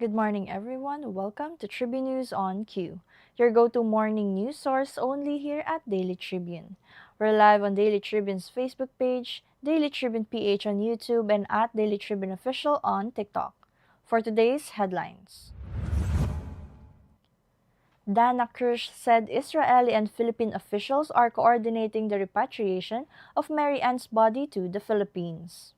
Good morning, everyone. Welcome to Tribune News on Q, your go-to morning news source only here at Daily Tribune. We're live on Daily Tribune's Facebook page, Daily Tribune PH on YouTube, and at Daily Tribune Official on TikTok. For today's headlines, Dana Kirsch said Israeli and Philippine officials are coordinating the repatriation of Mary Ann's body to the Philippines.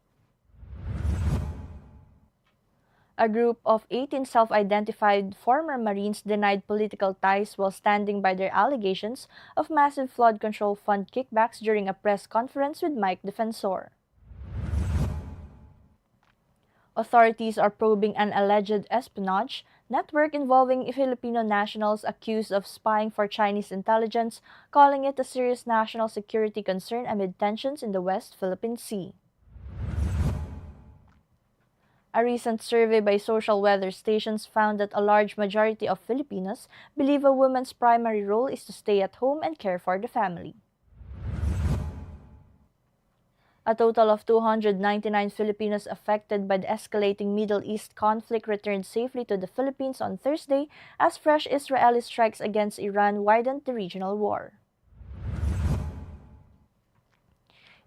A group of 18 self-identified former Marines denied political ties while standing by their allegations of massive flood control fund kickbacks during a press conference with Mike Defensor. Authorities are probing an alleged espionage network involving Filipino nationals accused of spying for Chinese intelligence, calling it a serious national security concern amid tensions in the West Philippine Sea. A recent survey by social weather stations found that a large majority of Filipinos believe a woman's primary role is to stay at home and care for the family. A total of 299 Filipinos affected by the escalating Middle East conflict returned safely to the Philippines on Thursday as fresh Israeli strikes against Iran widened the regional war.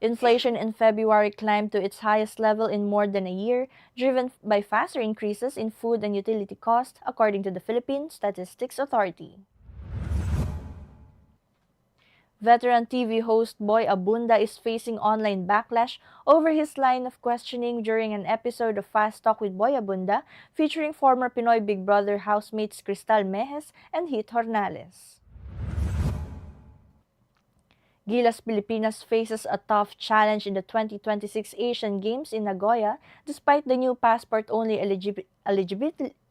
Inflation in February climbed to its highest level in more than a year, driven by faster increases in food and utility costs, according to the Philippine Statistics Authority. Veteran TV host Boy Abunda is facing online backlash over his line of questioning during an episode of Fast Talk with Boy Abunda featuring former Pinoy Big Brother housemates Cristal Mejes and Hit Hornales. Gilas Pilipinas faces a tough challenge in the 2026 Asian Games in Nagoya despite the new passport-only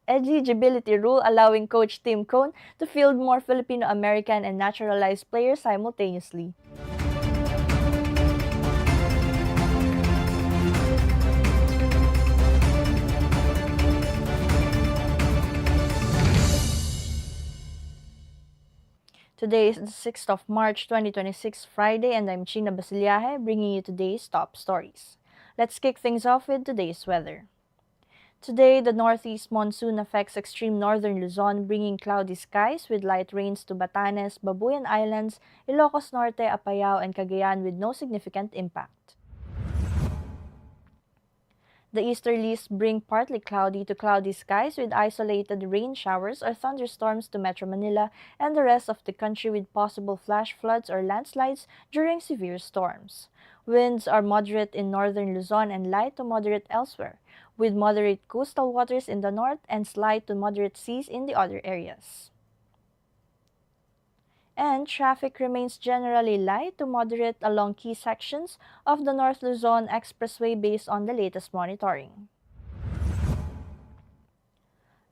eligibility rule allowing coach Tim Cone to field more Filipino-American and naturalized players simultaneously. Today is the 6th of March 2026, Friday, and I'm Chynna Basillaje, bringing you today's top stories. Let's kick things off with today's weather. Today, the northeast monsoon affects extreme northern Luzon, bringing cloudy skies with light rains to Batanes, Babuyan Islands, Ilocos Norte, Apayao, and Cagayan with no significant impact. The easterlies bring partly cloudy to cloudy skies with isolated rain showers or thunderstorms to Metro Manila and the rest of the country with possible flash floods or landslides during severe storms. Winds are moderate in northern Luzon and light to moderate elsewhere, with moderate coastal waters in the north and slight to moderate seas in the other areas. And traffic remains generally light to moderate along key sections of the North Luzon Expressway based on the latest monitoring.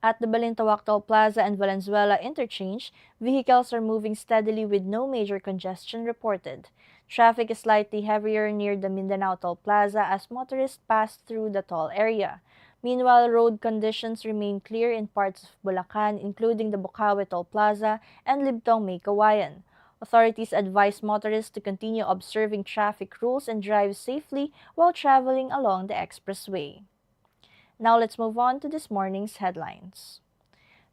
At the Balintawak Plaza and Valenzuela interchange, vehicles are moving steadily with no major congestion reported. Traffic is slightly heavier near the Mindanao Toll Plaza as motorists pass through the toll area. Meanwhile, road conditions remain clear in parts of Bulacan, including the Bukawe Toll Plaza and Libtong May Kawayan. Authorities advise motorists to continue observing traffic rules and drive safely while traveling along the expressway. Now let's move on to this morning's headlines.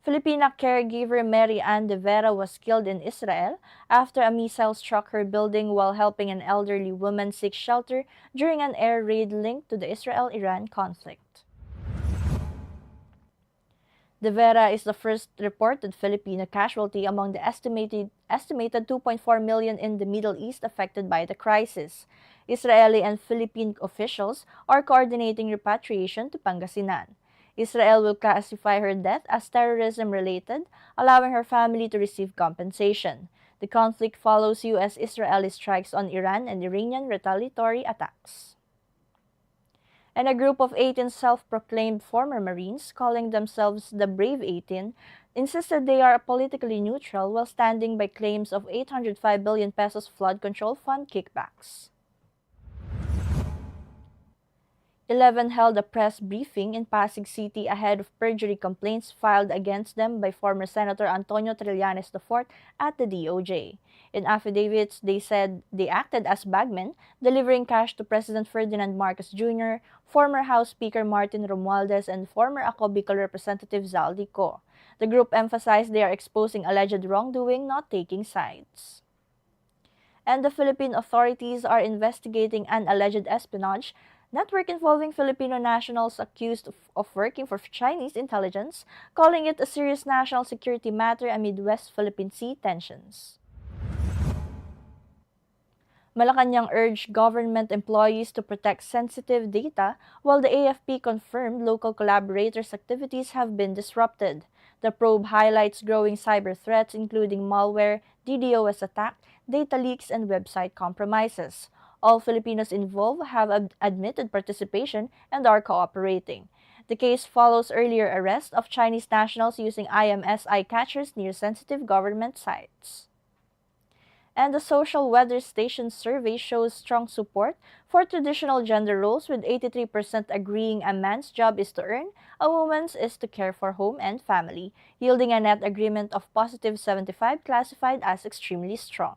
Filipina caregiver Mary Ann de Vera was killed in Israel after a missile struck her building while helping an elderly woman seek shelter during an air raid linked to the Israel-Iran conflict. De Vera is the first reported Filipino casualty among the estimated 2.4 million in the Middle East affected by the crisis. Israeli and Philippine officials are coordinating repatriation to Pangasinan. Israel will classify her death as terrorism-related, allowing her family to receive compensation. The conflict follows U.S.-Israeli strikes on Iran and Iranian retaliatory attacks. And a group of 18 self-proclaimed former Marines, calling themselves the Brave 18, insisted they are politically neutral while standing by claims of 805 billion pesos flood control fund kickbacks. 11 held a press briefing in Pasig City ahead of perjury complaints filed against them by former Senator Antonio Trillanes IV at the DOJ. In affidavits, they said they acted as bagmen, delivering cash to President Ferdinand Marcos Jr., former House Speaker Martin Romualdez, and former Ako Bicol Representative Zaldi Co. The group emphasized they are exposing alleged wrongdoing, not taking sides. And the Philippine authorities are investigating an alleged espionage network involving Filipino nationals accused of working for Chinese intelligence, calling it a serious national security matter amid West Philippine Sea tensions. Malacanang urged government employees to protect sensitive data, while the AFP confirmed local collaborators' activities have been disrupted. The probe highlights growing cyber threats including malware, DDoS attack, data leaks, and website compromises. All Filipinos involved have admitted participation and are cooperating. The case follows earlier arrest of Chinese nationals using IMS eye catchers near sensitive government sites. And the social weather station survey shows strong support for traditional gender roles, with 83% agreeing a man's job is to earn, a woman's is to care for home and family, yielding a net agreement of positive 75 classified as extremely strong.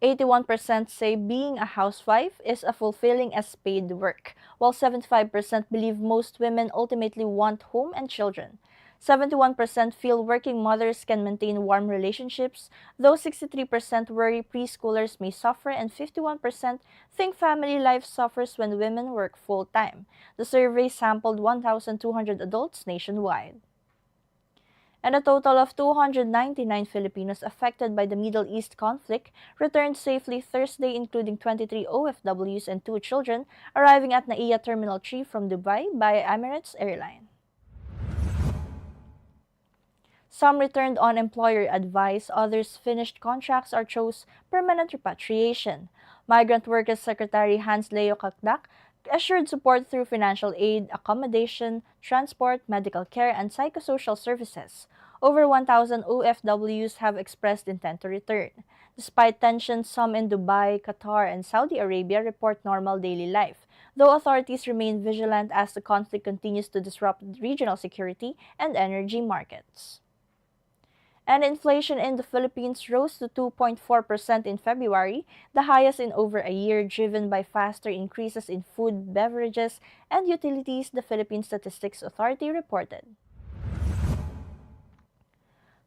81% say being a housewife is as fulfilling as paid work, while 75% believe most women ultimately want home and children. 71% feel working mothers can maintain warm relationships, though 63% worry preschoolers may suffer, and 51% think family life suffers when women work full-time. The survey sampled 1,200 adults nationwide. And a total of 299 Filipinos affected by the Middle East conflict returned safely Thursday, including 23 OFWs and 2 children, arriving at NAIA Terminal 3 from Dubai by Emirates Airline. Some returned on employer advice, others finished contracts or chose permanent repatriation. Migrant Workers Secretary Hans Leo Kakdak assured support through financial aid, accommodation, transport, medical care, and psychosocial services. Over 1,000 OFWs have expressed intent to return. Despite tensions, some in Dubai, Qatar, and Saudi Arabia report normal daily life, though authorities remain vigilant as the conflict continues to disrupt regional security and energy markets. And inflation in the Philippines rose to 2.4% in February, the highest in over a year, driven by faster increases in food, beverages, and utilities, the Philippine Statistics Authority reported.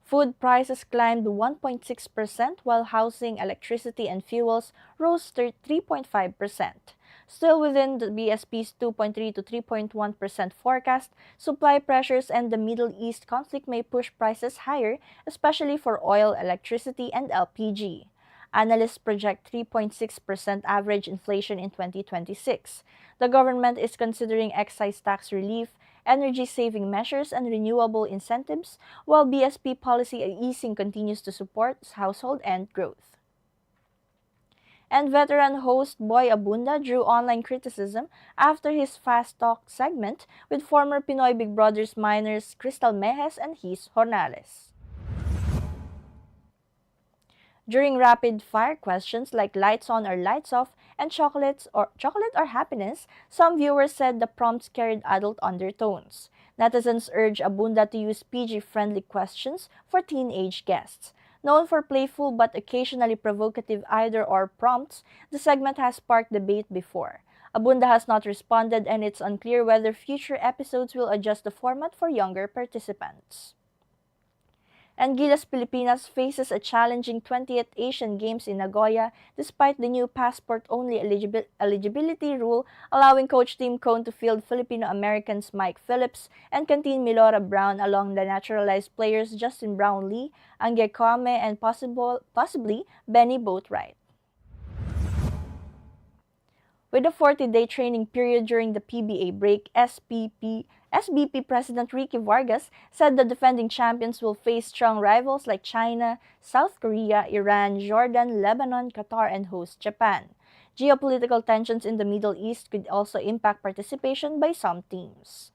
Food prices climbed 1.6%, while housing, electricity, and fuels rose 3.5%. Still within the BSP's 2.3 to 3.1% forecast, supply pressures and the Middle East conflict may push prices higher, especially for oil, electricity, and LPG. Analysts project 3.6% average inflation in 2026. The government is considering excise tax relief, energy-saving measures, and renewable incentives, while BSP policy easing continues to support household and growth. And veteran host Boy Abunda drew online criticism after his Fast Talk segment with former Pinoy Big Brothers minors Crystal Mejes and His Jornales. During rapid-fire questions like lights on or lights off and chocolate or happiness, some viewers said the prompts carried adult undertones. Netizens urged Abunda to use PG-friendly questions for teenage guests. Known for playful but occasionally provocative either-or prompts, the segment has sparked debate before. Abunda has not responded, and it's unclear whether future episodes will adjust the format for younger participants. And Gilas Pilipinas faces a challenging 20th Asian Games in Nagoya despite the new passport-only eligibility rule allowing Coach Tim Cone to field Filipino-Americans Mike Phillips and Canteen Milora Brown along the naturalized players Justin Brownlee, Angge Kwame, and possibly Benny Boatwright. With a 40-day training period during the PBA break, SBP President Ricky Vargas said the defending champions will face strong rivals like China, South Korea, Iran, Jordan, Lebanon, Qatar, and host Japan. Geopolitical tensions in the Middle East could also impact participation by some teams.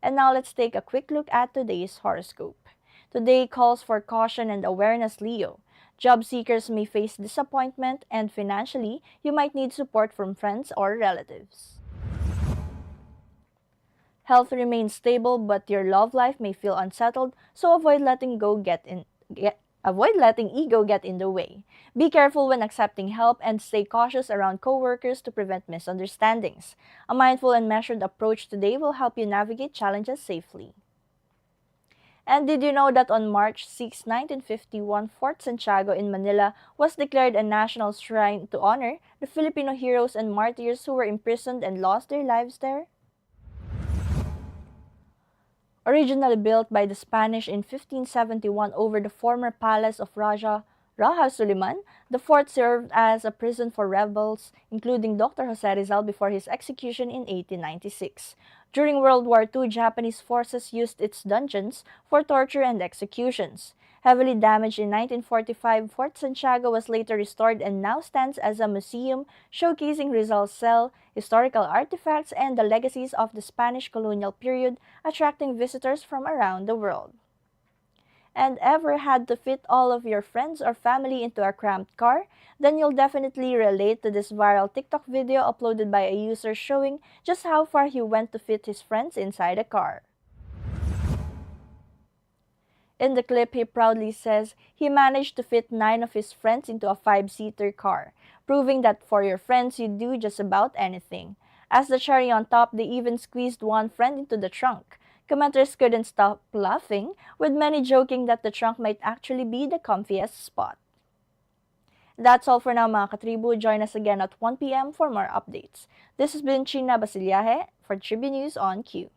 And now let's take a quick look at today's horoscope. Today calls for caution and awareness, Leo. Job seekers may face disappointment, and financially, you might need support from friends or relatives. Health remains stable, but your love life may feel unsettled, so avoid letting go get Avoid letting ego get in the way. Be careful when accepting help and stay cautious around coworkers to prevent misunderstandings. A mindful and measured approach today will help you navigate challenges safely. And did you know that on March 6, 1951, Fort Santiago in Manila was declared a national shrine to honor the Filipino heroes and martyrs who were imprisoned and lost their lives there? Originally built by the Spanish in 1571 over the former palace of Raja Suliman, the fort served as a prison for rebels, including Dr. Jose Rizal before his execution in 1896. During World War II, Japanese forces used its dungeons for torture and executions. Heavily damaged in 1945, Fort Santiago was later restored and now stands as a museum showcasing Rizal's cell, historical artifacts, and the legacies of the Spanish colonial period, attracting visitors from around the world. And ever had to fit all of your friends or family into a cramped car? Then you'll definitely relate to this viral TikTok video uploaded by a user showing just how far he went to fit his friends inside a car. In the clip, he proudly says he managed to fit 9 of his friends into a 5-seater car, proving that for your friends you do just about anything. As the cherry on top, they even squeezed one friend into the trunk. Commenters couldn't stop laughing, with many joking that the trunk might actually be the comfiest spot. That's all for now mga katribu. Join us again at 1 p.m. for more updates. This has been Chynna Basillaje for Tribune News on Q.